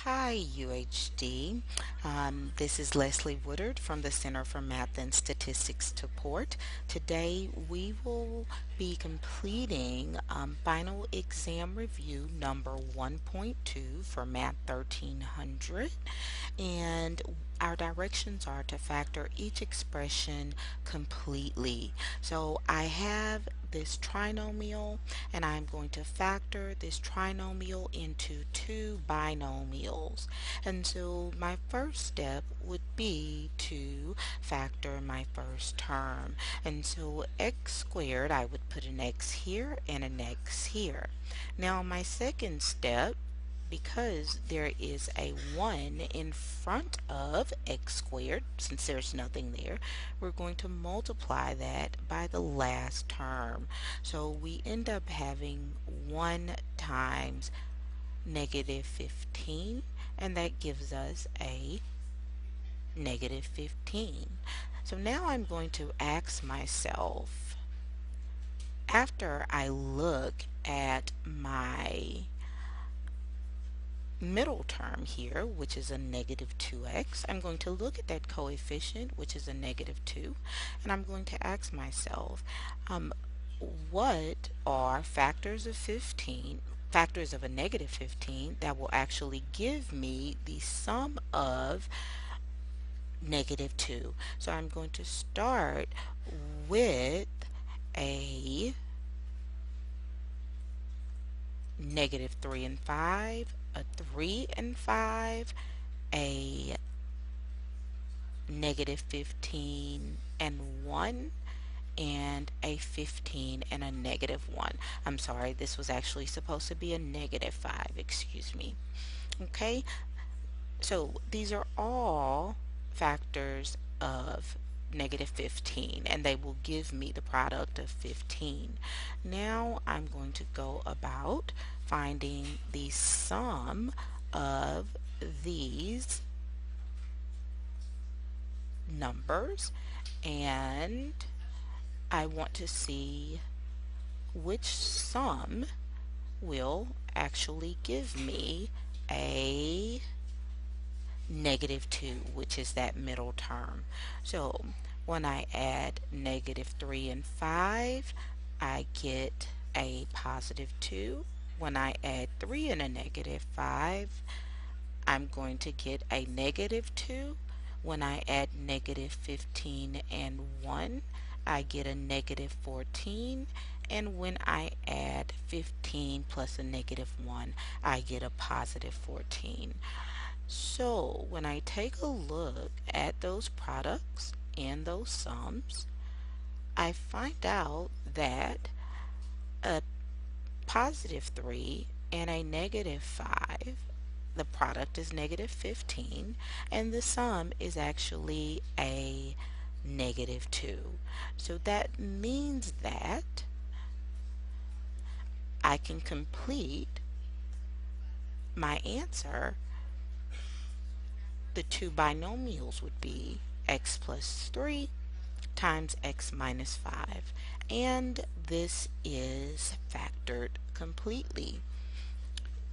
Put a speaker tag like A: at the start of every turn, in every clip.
A: Hi, UHD. This is Leslie Woodard from the Center for Math and Statistics Support. Today we will be completing final exam review number 1.2 for Math 1300, and our directions are to factor each expression completely. So I have this trinomial, and I'm going to factor this trinomial into two binomials. And so my first step would be to factor my first term. And so x squared, I would put an x here and an x here. Now my second step, because there is a 1 in front of x squared, since there's nothing there, we're going to multiply that by the last term. So we end up having 1 times negative 15, and that gives us a negative 15. So now I'm going to ask myself, after I look at my middle term here, which is a negative 2x, I'm going to look at that coefficient, which is a negative 2, and I'm going to ask myself, what are factors of a negative 15 that will actually give me the sum of negative 2? So I'm going to start with a negative 3 and 5, a 3 and 5, a negative 15 and 1, and a 15 and a negative 1. I'm sorry, this was actually supposed to be a negative 5, excuse me. Okay, so these are all factors of negative 15, and they will give me the product of 15. Now I'm going to go about finding the sum of these numbers, and I want to see which sum will actually give me a negative 2, which is that middle term. So when I add negative 3 and 5, I get a positive 2. When I add 3 and a negative 5, I'm going to get a negative 2. When I add negative 15 and 1, I get a negative 14. And when I add 15 plus a negative 1, I get a positive 14. So when I take a look at those products and those sums, I find out that a positive 3 and a negative 5, the product is negative 15, and the sum is actually a negative 2. So that means that I can complete my answer. The two binomials would be x plus 3 times x minus 5, and this is factored completely.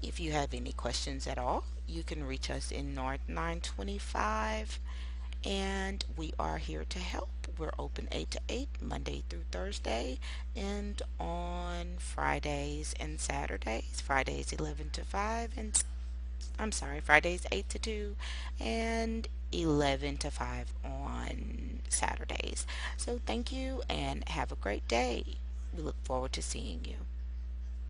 A: If you have any questions at all, you can reach us in North 925, and we are here to help. We're open 8 to 8, Monday through Thursday, and on Fridays and Saturdays. Fridays 11 to 5, and Fridays 8 to 2, and 11 to 5 on Saturdays. So thank you and have a great day. We look forward to seeing you.